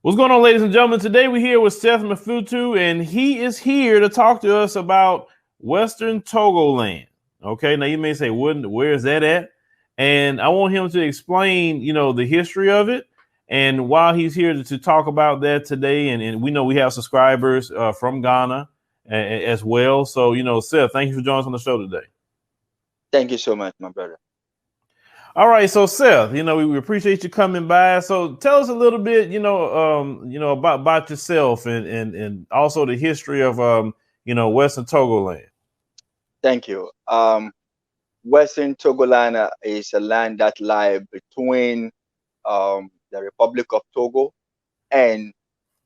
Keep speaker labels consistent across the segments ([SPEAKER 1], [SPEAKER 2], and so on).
[SPEAKER 1] What's going on, ladies and gentlemen? Today we're here with Seth Mafutu, and he is here to talk to us about Western Togoland. Okay, now you may say, where is that at? And I want him to explain, the history of it. And while he's here to talk about that today, and we know we have subscribers from Ghana as well. So, Seth, thank you for joining us on the show today.
[SPEAKER 2] Thank you so much, my brother.
[SPEAKER 1] All right, so Seth, we appreciate you coming by. So tell us a little bit, about yourself and also the history of Western Togoland.
[SPEAKER 2] Thank you. Western Togoland is a land that lies between the Republic of Togo and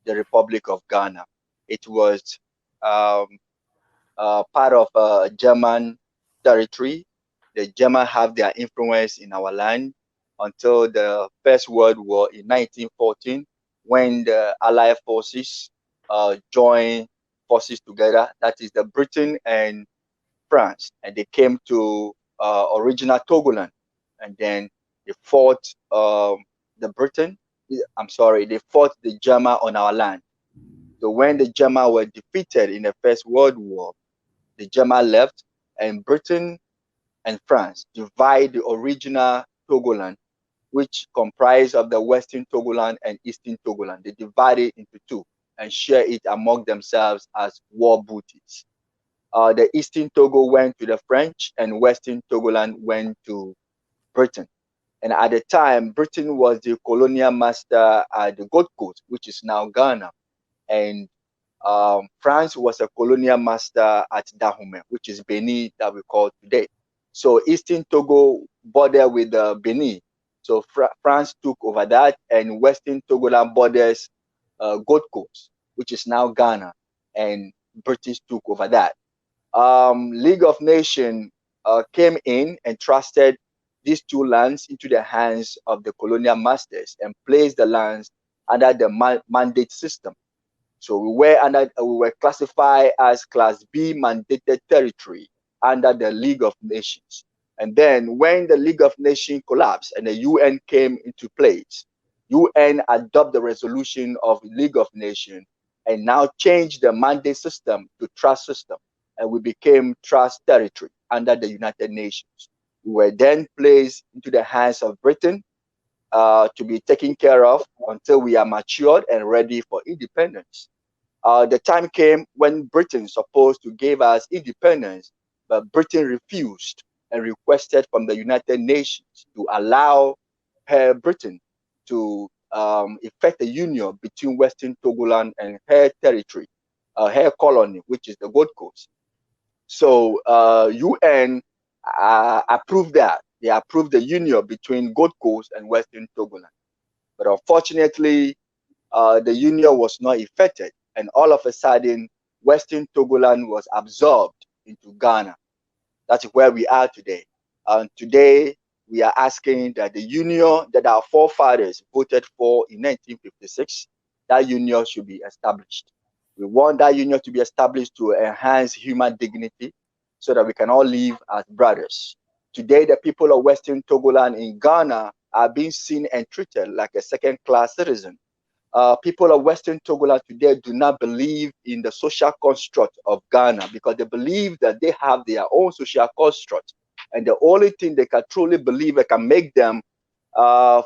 [SPEAKER 2] the Republic of Ghana. It was part of German territory. The Germans have their influence in our land until the First World War in 1914, when the Allied forces joined forces together. That is the Britain and France, and they came to original Togoland, and then they fought they fought the German on our land. So when the Germans were defeated in the First World War, the German left, and Britain and France divide the original Togoland, which comprised of the Western Togoland and Eastern Togoland. They divide it into two and share it among themselves as war booties. The Eastern Togo went to the French, and Western Togoland went to Britain. And at the time, Britain was the colonial master at the Gold Coast, which is now Ghana. And France was a colonial master at Dahomey, which is Benin that we call today. So Eastern Togo border with Benin. So France took over that, and Western Togoland borders Gold Coast, which is now Ghana, and British took over that. League of Nations came in and trusted these two lands into the hands of the colonial masters and placed the lands under the mandate system. So we were classified as Class B mandated territory under the League of Nations. And then when the League of Nations collapsed and the UN came into place, UN adopted the resolution of the League of Nations and now changed the mandate system to trust system. And we became trust territory under the United Nations. We were then placed into the hands of Britain to be taken care of until we are matured and ready for independence. The time came when Britain supposed to give us independence, but Britain refused and requested from the United Nations to allow Britain to effect a union between Western Togoland and her territory, her colony, which is the Gold Coast. So UN approved that. They approved the union between Gold Coast and Western Togoland. But unfortunately, the union was not effected. And all of a sudden, Western Togoland was absorbed into Ghana. That's where we are today. Today, we are asking that the union that our forefathers voted for in 1956, that union should be established. We want that union to be established to enhance human dignity so that we can all live as brothers. Today, the people of Western Togoland in Ghana are being seen and treated like a second-class citizen. People of Western Togoland today do not believe in the social construct of Ghana because they believe that they have their own social construct. And the only thing they can truly believe that can make them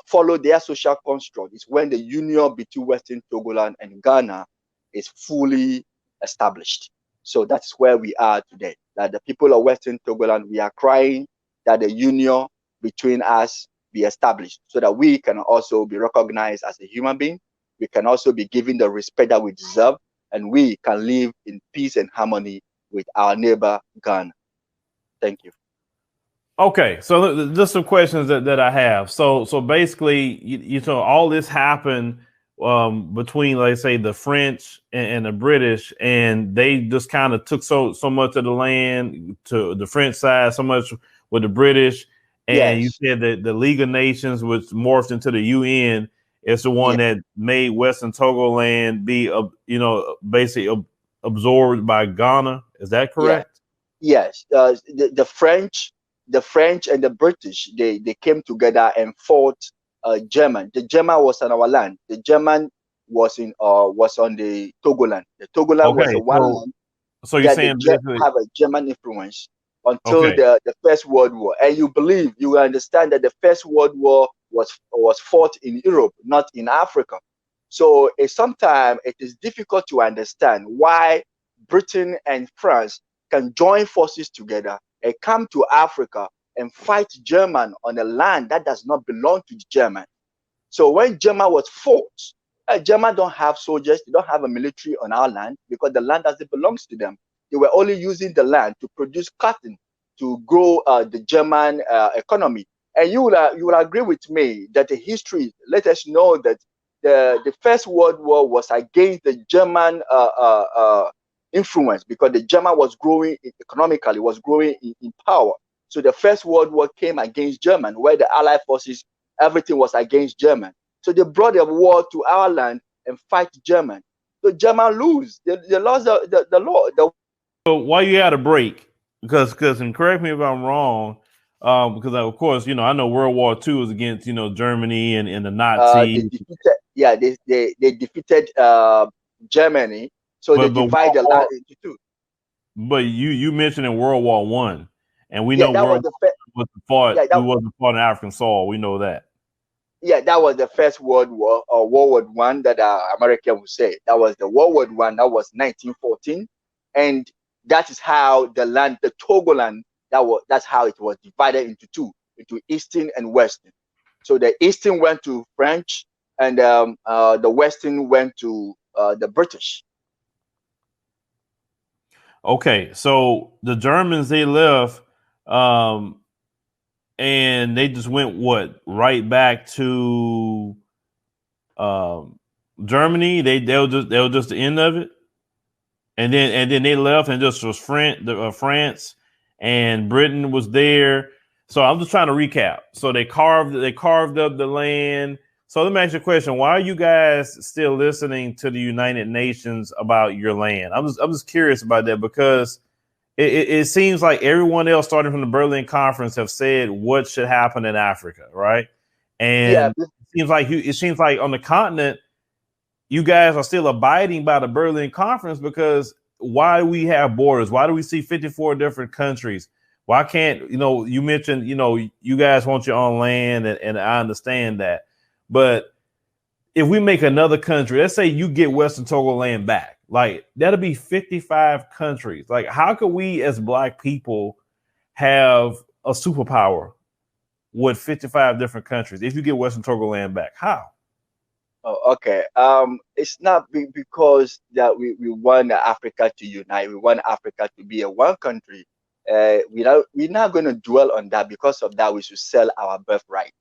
[SPEAKER 2] follow their social construct is when the union between Western Togoland and Ghana is fully established. So that's where we are today. That the people of Western Togoland, we are crying that the union between us be established so that we can also be recognized as a human being. We can also be given the respect that we deserve, and we can live in peace and harmony with our neighbor, Ghana. Thank you.
[SPEAKER 1] Okay, so just some questions that I have. So basically, you know, all this happened between, like, say, the French and the British, and they just kind of took so much of the land to the French side, so much with the British. And yes, you said that the League of Nations, which morphed into the UN, is the one that made Western Togoland be, basically absorbed by Ghana. Is that correct?
[SPEAKER 2] Yes. The French and the British, they came together and fought German. The German was on our land. The German was on the Togoland. The Togoland was
[SPEAKER 1] Okay,
[SPEAKER 2] a one land
[SPEAKER 1] so you're
[SPEAKER 2] that the
[SPEAKER 1] saying basically,
[SPEAKER 2] have a German influence until
[SPEAKER 1] okay,
[SPEAKER 2] the First World War. And you understand that the First World War was fought in Europe, not in Africa. So sometimes it is difficult to understand why Britain and France can join forces together and come to Africa and fight German on a land that does not belong to the German. So when German was fought, German don't have soldiers, they don't have a military on our land because the land doesn't belongs to them. They were only using the land to produce cotton to grow the German economy. And you will agree with me that the history let us know that the First World War was against the German influence because the German was growing economically, was growing in power. So the First World War came against German, where the Allied forces, everything was against German. So they brought a war to our land and fight German. So German lose. They lost the law.
[SPEAKER 1] so while you had a break, because and correct me if I'm wrong, because of course I know World War II was against Germany and the
[SPEAKER 2] They
[SPEAKER 1] Nazis,
[SPEAKER 2] defeated, yeah, they defeated Germany. So they
[SPEAKER 1] but
[SPEAKER 2] divide the land into two.
[SPEAKER 1] but you mentioned in World War I, and we
[SPEAKER 2] Yeah,
[SPEAKER 1] know
[SPEAKER 2] that was
[SPEAKER 1] World
[SPEAKER 2] the
[SPEAKER 1] War I wasn't fought.
[SPEAKER 2] yeah
[SPEAKER 1] We
[SPEAKER 2] that
[SPEAKER 1] wasn't fought in African soil. We know that.
[SPEAKER 2] yeah, that was the First World War, or World War One, that American would say. That was the World War One. That was 1914, and that is how the land, the Togoland, that's how it was divided into two, into Eastern and Western. So the Eastern went to French, and the Western went to the British.
[SPEAKER 1] Okay, so the Germans they left, um, and they just went right back to um, Germany. They were just the end of it, and then they left and just was France and Britain was there. So I'm just trying to recap. So they carved up the land. So let me ask you a question: why are you guys still listening to the United Nations about your land? I'm just curious about that because it seems like everyone else, starting from the Berlin Conference, have said what should happen in Africa, right?
[SPEAKER 2] Yeah,
[SPEAKER 1] And it seems like on the continent, you guys are still abiding by the Berlin Conference because why do we have borders? Why do we see 54 different countries? Why can't you mentioned you guys want your own land, and I understand that, but if we make another country, let's say you get Western Togo land back, like that'll be 55 countries. Like, how could we as Black people have a superpower with 55 different countries if you get Western Togo land back? How?
[SPEAKER 2] Oh, okay. It's not because that we want Africa to unite. We want Africa to be a one country. We're not going to dwell on that. Because of that, we should sell our birthright.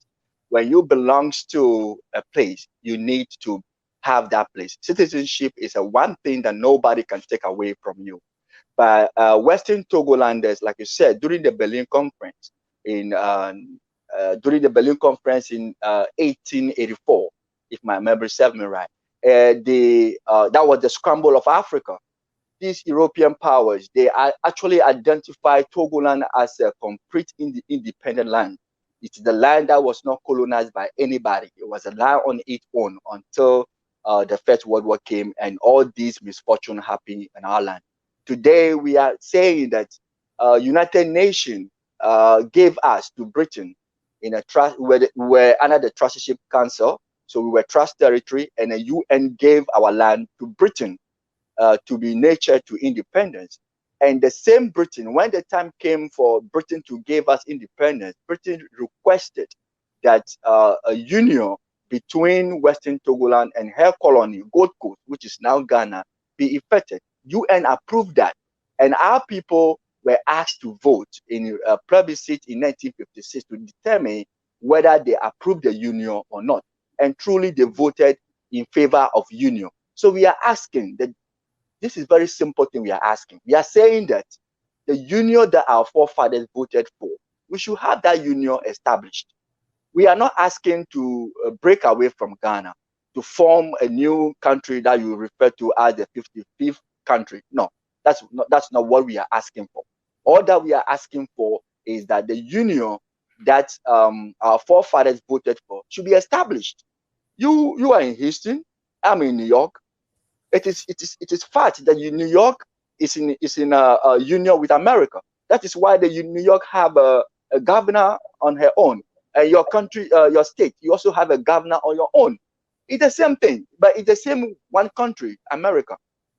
[SPEAKER 2] When you belongs to a place, you need to have that place. Citizenship is a one thing that nobody can take away from you. But Western Togolanders, like you said, during the Berlin Conference in 1884, if my memory serves me right, that was the scramble of Africa. These European powers, they actually identified Togoland as a complete independent land. It's the land that was not colonized by anybody. It was a land on its own until the First World War came and all these misfortune happened in our land. Today, we are saying that United Nations gave us to Britain in a trust, we were under the trusteeship council, so we were trust territory, and the UN gave our land to Britain to be nurtured to independence. And the same Britain, when the time came for Britain to give us independence, Britain requested that a union between Western Togoland and her colony, Gold Coast, which is now Ghana, be effected. UN approved that. And our people were asked to vote in a plebiscite in 1956 to determine whether they approved the union or not. And truly, they voted in favor of union. So we are asking that this is very simple thing we are asking. We are saying that the union that our forefathers voted for, we should have that union established. We are not asking to break away from Ghana to form a new country that you refer to as the 55th country. No, that's not what we are asking for. All that we are asking for is that the union that our forefathers voted for should be established. You are in Houston, I'm in New York. It is fact that New York is in a union with America. That is why the New York have a governor on her own. And your country, your state, you also have a governor on your own. It's the same thing, but it's the same one country, America.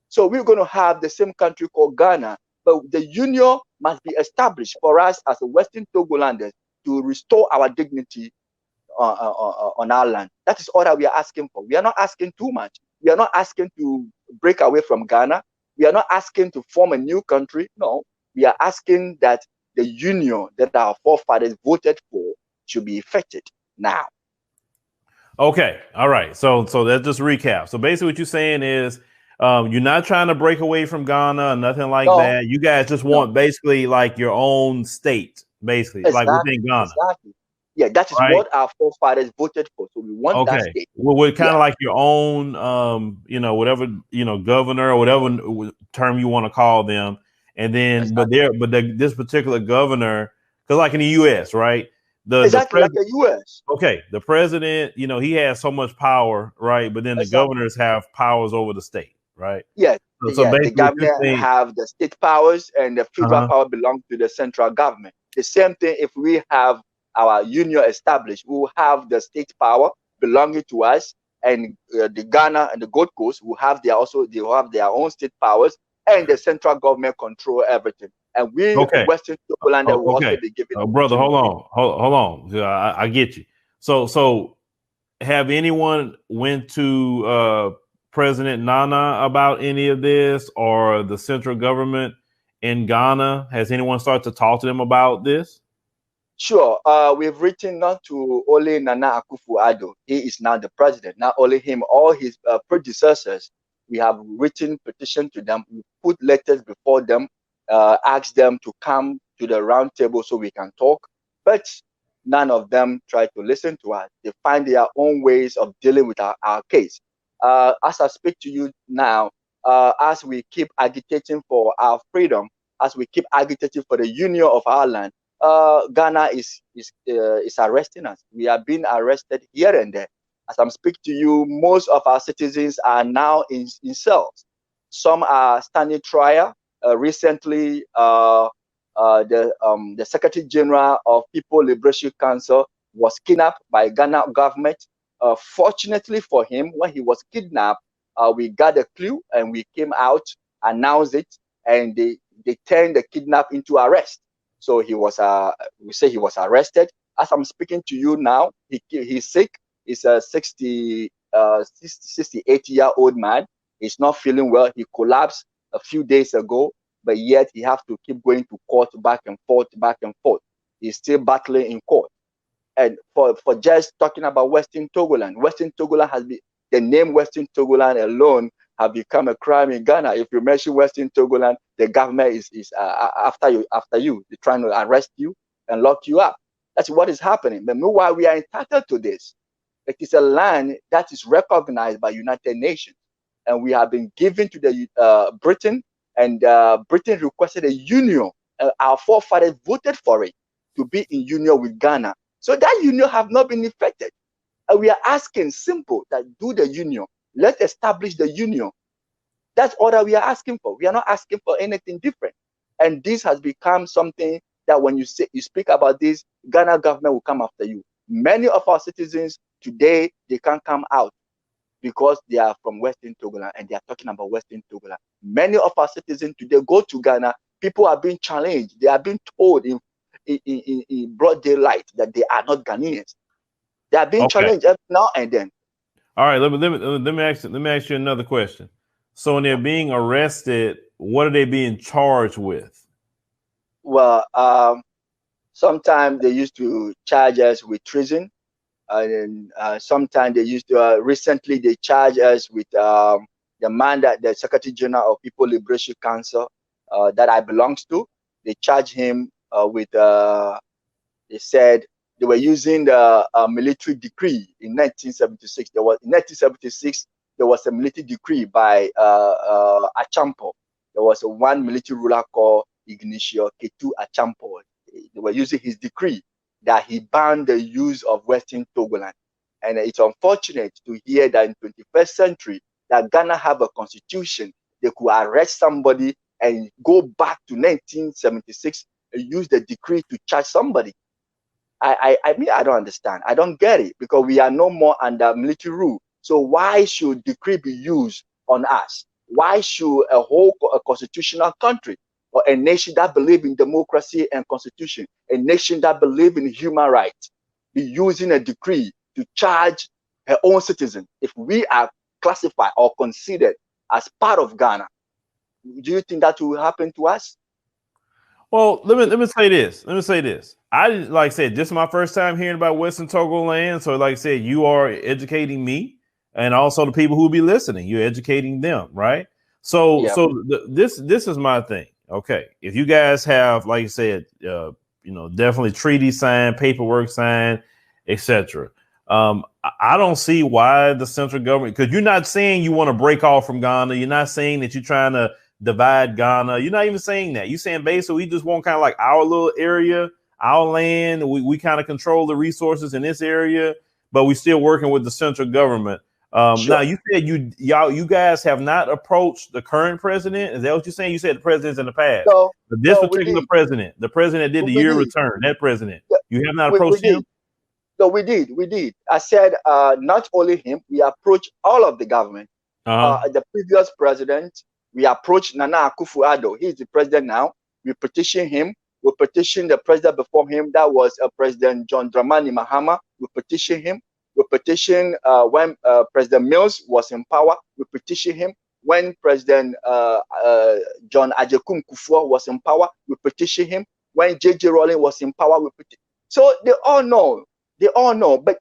[SPEAKER 2] So we're going to have the same country called Ghana, but the union must be established for us as a Western Togolanders to restore our dignity on our land. That is all that we are asking for. We are not asking too much. We are not asking to break away from Ghana. We are not asking to form a new country. No, we are asking that the union that our forefathers voted for should be effected now.
[SPEAKER 1] Okay, all right. So let's just recap. So basically, what you're saying is, you're not trying to break away from Ghana or nothing like that. You guys just want basically like your own state, basically, like within Ghana.
[SPEAKER 2] Exactly. Yeah, that is what our forefathers voted for. So we want that state.
[SPEAKER 1] Well, we're kind of like your own, whatever, governor or whatever term you want to call them. And then, this particular governor, because like in the U.S., right?
[SPEAKER 2] Like the U.S.
[SPEAKER 1] Okay, the president, he has so much power, right? But then the governors have powers over the state, right?
[SPEAKER 2] Yeah. So the governor have the state powers, and the federal power belongs to the central government. The same thing if we have our union established, we will have the state power belonging to us, and the Ghana and the Gold Coast will have they will have their own state powers, and the central government control everything. And we Western Togolanders will also be given.
[SPEAKER 1] Brother, hold on. I get you. So have anyone went to President Nana about any of this, or the central government in Ghana? Has anyone started to talk to them about this?
[SPEAKER 2] Sure. We've written not to only Nana Akufo-Addo. He is now the president. Not only him, all his predecessors. We have written petition to them. We put letters before them, asked them to come to the round table so we can talk. But none of them try to listen to us. They find their own ways of dealing with our case. As I speak to you now, as we keep agitating for our freedom, as we keep agitating for the union of our land, Ghana is arresting us. We are being arrested here and there. As I'm speaking to you, most of our citizens are now in cells. Some are standing trial. Recently, the Secretary General of People Liberation Council was kidnapped by Ghana government. Fortunately for him, when he was kidnapped, we got a clue and we came out, announced it, and they turned the kidnap into arrest. So he was, we say he was arrested. As I'm speaking to you now, he's sick. He's a 68-year-old man. He's not feeling well. He collapsed a few days ago, but yet he has to keep going to court back and forth. He's still battling in court. And for just talking about Western Togoland has been, the name Western Togoland alone have become a crime in Ghana. If you mention Western Togoland, the government is after you. They're trying to arrest you and lock you up. That's what is happening. But meanwhile, we are entitled to this. It is a land that is recognized by United Nations, and we have been given to the Britain, and Britain requested a union. Our forefathers voted for it to be in union with Ghana. So that union have not been effected. And we are asking simple that do the union. Let's establish the union. That's all that we are asking for. We are not asking for anything different. And this has become something that when you speak about this, Ghana government will come after you. Many of our citizens today, they can't come out because they are from Western Togoland and they are talking about Western Togoland. Many of our citizens today go to Ghana, people are being challenged. They are being told in broad daylight that they are not Ghanaians. They are being challenged every now and then.
[SPEAKER 1] All right, let me ask you another question. So when they're being arrested, what are they being charged with?
[SPEAKER 2] Well, sometimes they used to charge us with treason, and sometimes they used to. Recently, they charge us with the man that the Secretary General of People Liberation Council that I belongs to. They charge him with. They said they were using the military decree in 1976. In 1976 there was a military decree by Achampo. There was one military ruler called Ignacio Ketu Achampo. They were using his decree that he banned the use of Western Togoland. And it's unfortunate to hear that in 21st century that Ghana have a constitution. They could arrest somebody and go back to 1976 and use the decree to charge somebody. I mean, I don't understand. I don't get it, because we are no more under military rule. So why should decree be used on us? Why should a constitutional country or a nation that believe in democracy and constitution, a nation that believe in human rights, be using a decree to charge her own citizen if we are classified or considered as part of Ghana? Do you think that will happen to us?
[SPEAKER 1] Well, let me say this. Let me say this. I, like I said, this is my first time hearing about Western Togoland. So, like I said, you are educating me, and also the people who will be listening. You're educating them, right? So,
[SPEAKER 2] Yeah.
[SPEAKER 1] this is my thing. Okay, if you guys have, like I said, definitely treaty signed, paperwork signed, etc. I don't see why the central government, because you're not saying you want to break off from Ghana. You're not saying that you're trying to divide Ghana. You're not even saying that. You're saying basically we just want kind of like our little area, our land. We kind of control the resources in this area, but we still working with the central government.
[SPEAKER 2] Sure.
[SPEAKER 1] Now you said you guys have not approached the current president. Is that what you're saying? You said the presidents in the past.
[SPEAKER 2] No,
[SPEAKER 1] But this
[SPEAKER 2] no,
[SPEAKER 1] particular president, the president that did the year return, that president, you have not approached him?
[SPEAKER 2] No, we did. I said not only him, we approached all of the government. The previous president, we approached Nana Akufo-Addo. He's the president now. We petitioned him. We petitioned the president before him. That was President John Dramani Mahama. We petitioned him. We petitioned when President Mills was in power. We petitioned him. When President John Ajekum Kufuor was in power, we petitioned him. When J.J. Rowling was in power, we petitioned. So they all know. They all know. But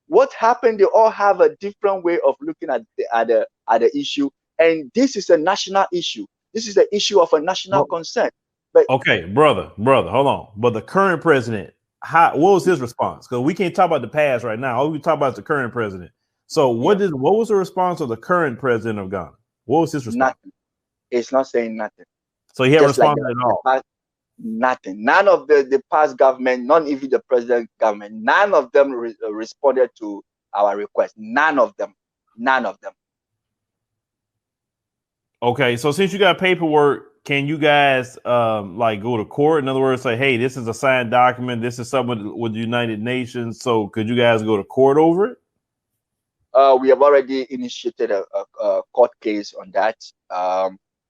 [SPEAKER 2] what happened? They all have a different way of looking at the issue. And this is a national issue. This is the issue of a national concern. But
[SPEAKER 1] okay, brother, hold on. But the current president, what was his response? Because we can't talk about the past right now. All we talk about is the current president. So what was the response of the current president of Ghana? What was his response?
[SPEAKER 2] Nothing. It's not saying nothing.
[SPEAKER 1] So he hadn't responded at all.
[SPEAKER 2] Nothing. None of the past government, not even the present government, none of them responded to our request. None of them.
[SPEAKER 1] Okay, so since you got paperwork, can you guys like go to court? In other words, say, hey, this is a signed document. This is something with the United Nations. So could you guys go to court over it?
[SPEAKER 2] We have already initiated a court case on that.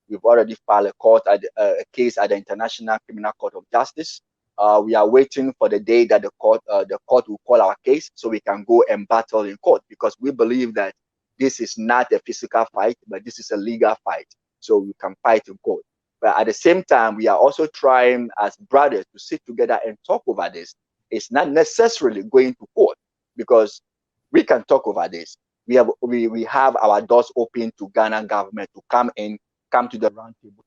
[SPEAKER 2] We've already filed a case at the International Criminal Court of Justice. We are waiting for the day that the court will call our case so we can go and battle in court, because we believe that this is not a physical fight, but this is a legal fight. So we can fight in court. But at the same time, we are also trying as brothers to sit together and talk over this. It's not necessarily going to court, because we can talk over this. We have our doors open to Ghana government to come to the round table.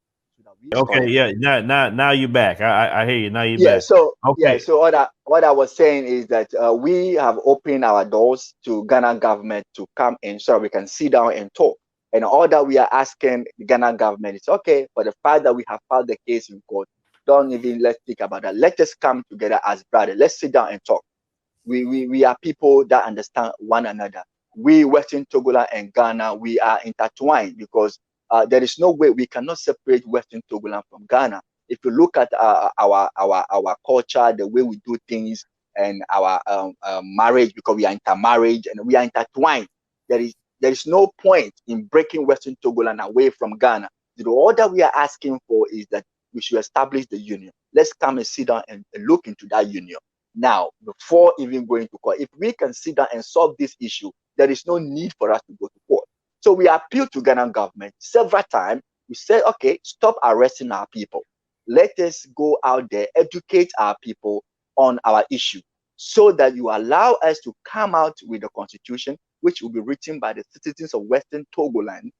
[SPEAKER 1] Okay, yeah, now you're back. I hear you. Now you're back.
[SPEAKER 2] So okay. So what I was saying is that we have opened our doors to Ghana government to come in so we can sit down and talk. And all that we are asking the Ghana government is, okay, for the fact that we have filed the case in court, let's think about that. Let us come together as brothers. Let's sit down and talk. We are people that understand one another. We, Western Togoland and Ghana, we are intertwined, because there is no way we cannot separate Western Togoland from Ghana. If you look at our culture, the way we do things, and our marriage, because we are intermarriage and we are intertwined, there is no point in breaking Western Togoland away from Ghana. All that we are asking for is that we should establish the union. Let's come and sit down and look into that union now, before even going to court. If we can sit down and solve this issue, there is no need for us to go to court. So we appealed to Ghana government several times. We said, okay, stop arresting our people. Let us go out there, educate our people on our issue, so that you allow us to come out with a constitution which will be written by the citizens of Western Togoland.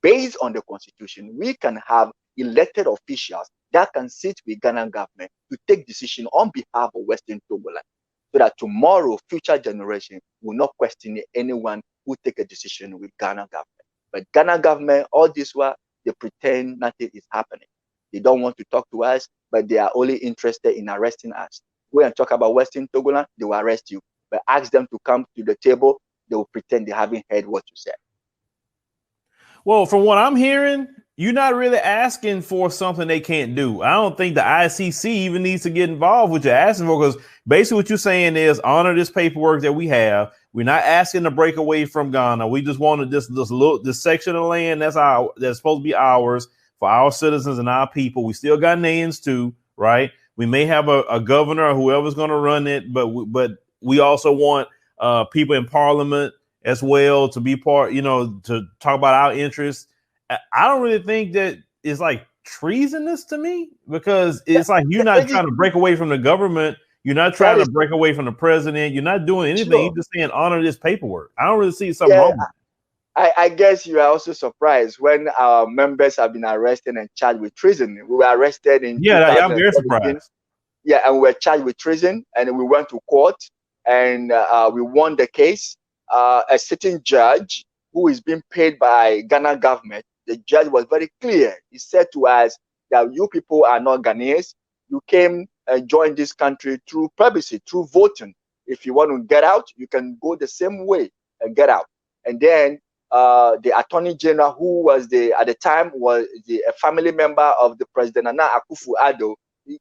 [SPEAKER 2] Based on the constitution, we can have elected officials that can sit with Ghana government to take decision on behalf of Western Togoland, so that tomorrow future generation will not question anyone who take a decision with Ghana government. But Ghana government, all this while, they pretend nothing is happening. They don't want to talk to us, but they are only interested in arresting us. When I talk about Western Togoland, they will arrest you. but ask them to come to the table, they will pretend they haven't heard what you said.
[SPEAKER 1] Well, from what I'm hearing, you're not really asking for something they can't do. I don't think the ICC even needs to get involved with what you're asking for, because basically what you're saying is honor this paperwork that we have. We're not asking to break away from Ghana. We just wanted this section of land that's supposed to be ours for our citizens and our people. We still Ghanaians too, right? We may have a governor or whoever's going to run it, but we also want people in parliament as well to be part, to talk about our interests. I don't really think that it's like treasonous to me, because it's like you're not trying to break away from the government. You're not trying to break away from the president. You're not doing anything. Sure. You're just saying honor this paperwork. I don't really see something wrong with it.
[SPEAKER 2] I guess you are also surprised when our members have been arrested and charged with treason. We were arrested in
[SPEAKER 1] I'm very surprised.
[SPEAKER 2] Yeah, and we were charged with treason, and we went to court, and we won the case. A sitting judge who is being paid by Ghana government, the judge was very clear. He said to us that you people are not Ghanaians. You came and joined this country through plebiscite, through voting. If you want to get out, you can go the same way and get out. And then the Attorney General, who was at the time was a family member of the President Nana Akufo-Addo,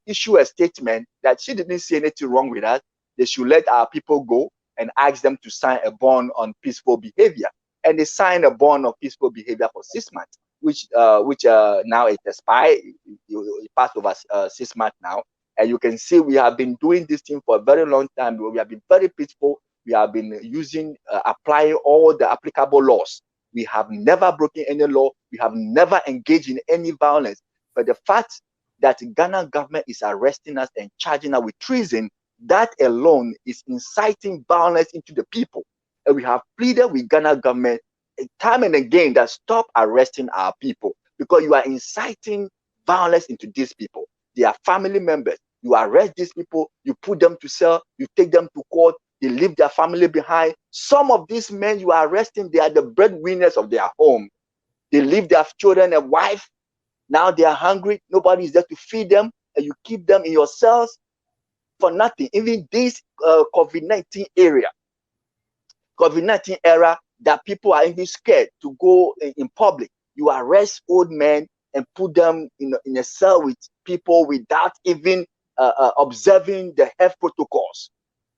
[SPEAKER 2] issued a statement that she didn't see anything wrong with that. They should let our people go and ask them to sign a bond on peaceful behavior. And they signed a bond of peaceful behavior for 6 months, which now it expired. It passed over 6 months now. And you can see we have been doing this thing for a very long time. We have been very peaceful. We have been applying all the applicable laws. We have never broken any law. We have never engaged in any violence. But the fact that Ghana government is arresting us and charging us with treason, that alone is inciting violence into the people. And we have pleaded with Ghana government time and again that stop arresting our people, because you are inciting violence into these people. They are family members. You arrest these people, you put them to cell, you take them to court, they leave their family behind. Some of these men you are arresting, they are the breadwinners of their home. They leave their children and wife. Now they are hungry. Nobody is there to feed them, and you keep them in your cells for nothing. Even this COVID-19 era that people are even scared to go in public. You arrest old men and put them in a cell with people without even observing the health protocols.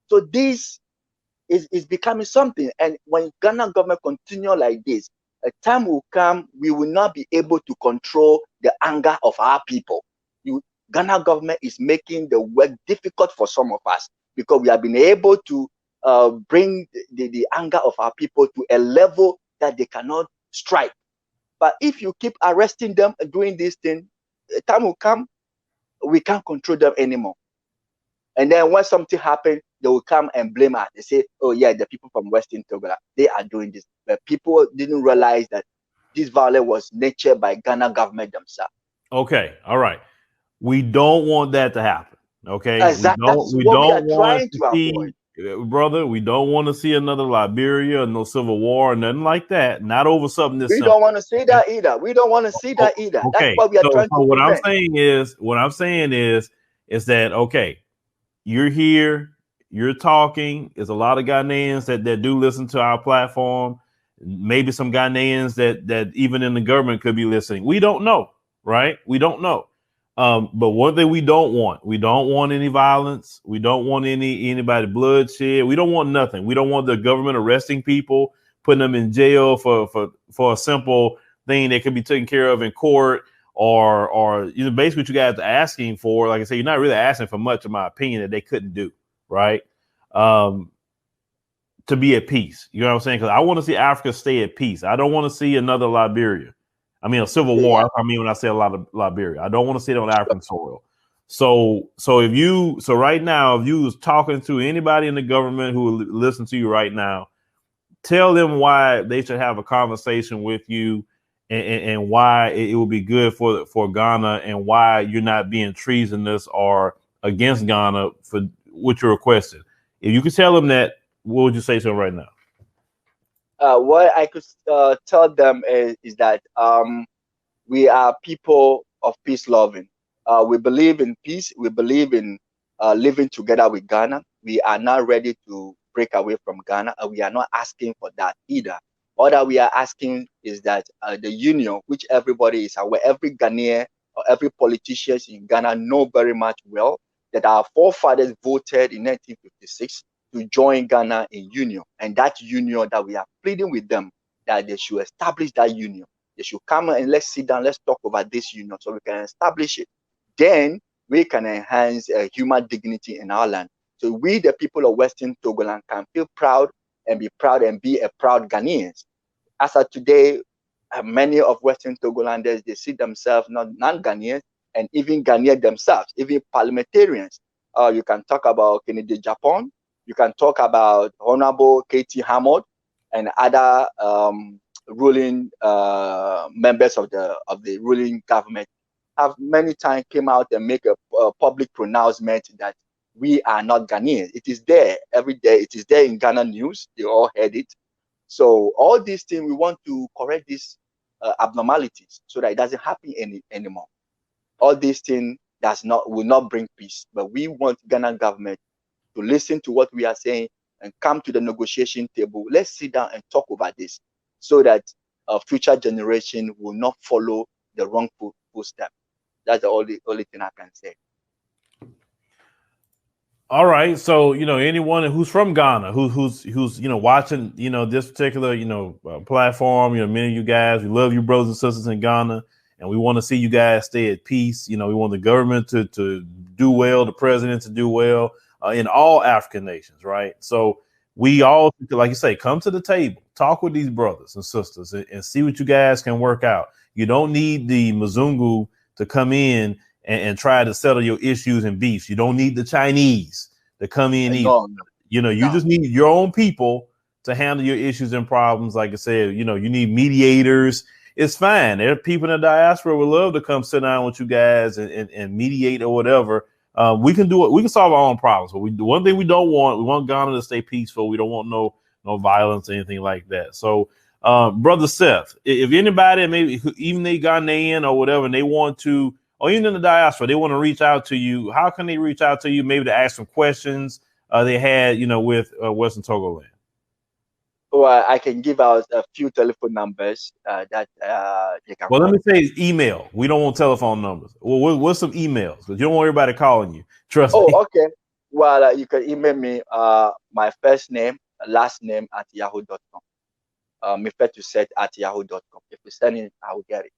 [SPEAKER 2] So this is becoming something. And when Ghana government continue like this, a time will come we will not be able to control the anger of our people. Ghana government is making the work difficult for some of us, because we have been able to bring the anger of our people to a level that they cannot strike. But if you keep arresting them and doing this thing, a time will come we can't control them anymore. And then when something happens, they will come and blame us. They say, oh yeah, the people from Western Togoland, they are doing this. But people didn't realize that this violence was nurtured by Ghana government themselves.
[SPEAKER 1] Okay, all right. We don't want that to happen. Okay,
[SPEAKER 2] exactly. We don't want to
[SPEAKER 1] see, brother. We don't want to see another Liberia or no civil war or nothing like that. Not over something this.
[SPEAKER 2] We don't want to see that either. We don't want to see that either. Okay. That's what we are trying to do.
[SPEAKER 1] What I'm saying is that okay, you're here, you're talking. There's a lot of Ghanaians that do listen to our platform. Maybe some Ghanaians that even in the government could be listening. We don't know, right? We don't know. But one thing we don't want any violence. We don't want anybody bloodshed. We don't want nothing. We don't want the government arresting people, putting them in jail for a simple thing that could be taken care of in court, or basically what you guys are asking for. Like I said, you're not really asking for much, in my opinion, that they couldn't do, right? To be at peace. You know what I'm saying? Because I want to see Africa stay at peace. I don't want to see another Liberia. I mean, a civil war. I mean, when I say a lot of Liberia, I don't want to see it on African soil. So right now, if you was talking to anybody in the government who will listen to you right now, tell them why they should have a conversation with you, and why it would be good for Ghana, and why you're not being treasonous or against Ghana for what you're requesting. If you could tell them that, what would you say to them right now?
[SPEAKER 2] What I could tell them is that we are people of peace loving. We believe in peace. We believe in living together with Ghana. We are not ready to break away from Ghana, and we are not asking for that either. All that we are asking is that the union, which everybody is aware, every Ghanaian or every politician in Ghana know very much well, that our forefathers voted in 1956 to join Ghana in union, and that union that we are pleading with them that they should establish that union. They should come and let's sit down, let's talk about this union so we can establish it. Then we can enhance human dignity in our land. So we, the people of Western Togoland, can feel proud and be a proud Ghanaians. As of today, many of Western Togolanders, they see themselves not non-Ghanaians, and even Ghanaians themselves, even parliamentarians. You can talk about Kennedy Japan. You can talk about Honorable Katie Hammond and other ruling members of the ruling government have many times came out and make a public pronouncement that we are not Ghanaians. It is there every day. It is there in Ghana news. They all heard it. So all these things, we want to correct these abnormalities so that it doesn't happen anymore. All these things will not bring peace, but we want Ghana government to listen to what we are saying and come to the negotiation table. Let's sit down and talk about this so that future generation will not follow the wrong footstep. That's the only thing I can say.
[SPEAKER 1] All right, so anyone who's from Ghana, who's watching this particular platform, many of you guys, we love you brothers and sisters in Ghana, and we want to see you guys stay at peace. We want the government to do well, the president to do well in all African nations, right? So we all, like you say, come to the table, talk with these brothers and sisters, and see what you guys can work out. You don't need the Mzungu to come in and try to settle your issues and beefs. You don't need the Chinese to come in either. You just need your own people to handle your issues and problems. Like I said, you need mediators. It's fine. There are people in the diaspora would love to come sit down with you guys and mediate or whatever. We can do it. We can solve our own problems. But one thing we want Ghana to stay peaceful. We don't want no violence or anything like that. So, Brother Seth, if anybody, maybe even they Ghanaian or whatever, and they want to, or even in the diaspora, they want to reach out to you, how can they reach out to you? Maybe to ask some questions they had, with Western Togoland.
[SPEAKER 2] Well, I can give out a few telephone numbers that you can.
[SPEAKER 1] Well, let me say email. We don't want telephone numbers. Well, what's some emails? Because you don't want everybody calling you. Trust me.
[SPEAKER 2] Oh, okay. Well, you can email me my first name, last name at yahoo.com. Mifetuset@yahoo.com. If you send it, I will get it.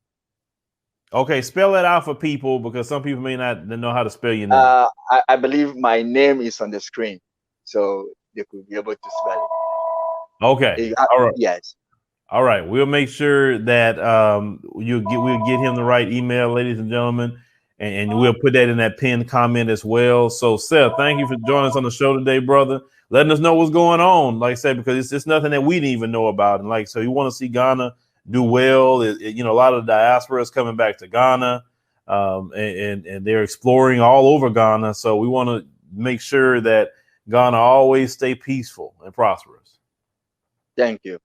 [SPEAKER 1] Okay, spell it out for people because some people may not know how to spell your name.
[SPEAKER 2] I believe my name is on the screen, so they could be able to spell it.
[SPEAKER 1] Okay. All right.
[SPEAKER 2] Yes.
[SPEAKER 1] All right. We'll make sure that we'll get him the right email, ladies and gentlemen, and we'll put that in that pinned comment as well. So, Seth, thank you for joining us on the show today, brother. Letting us know what's going on, like I said, because it's nothing that we didn't even know about. And like, so you want to see Ghana do well. A lot of the diaspora is coming back to Ghana, and they're exploring all over Ghana. So we want to make sure that Ghana always stay peaceful and prosperous.
[SPEAKER 2] Thank you.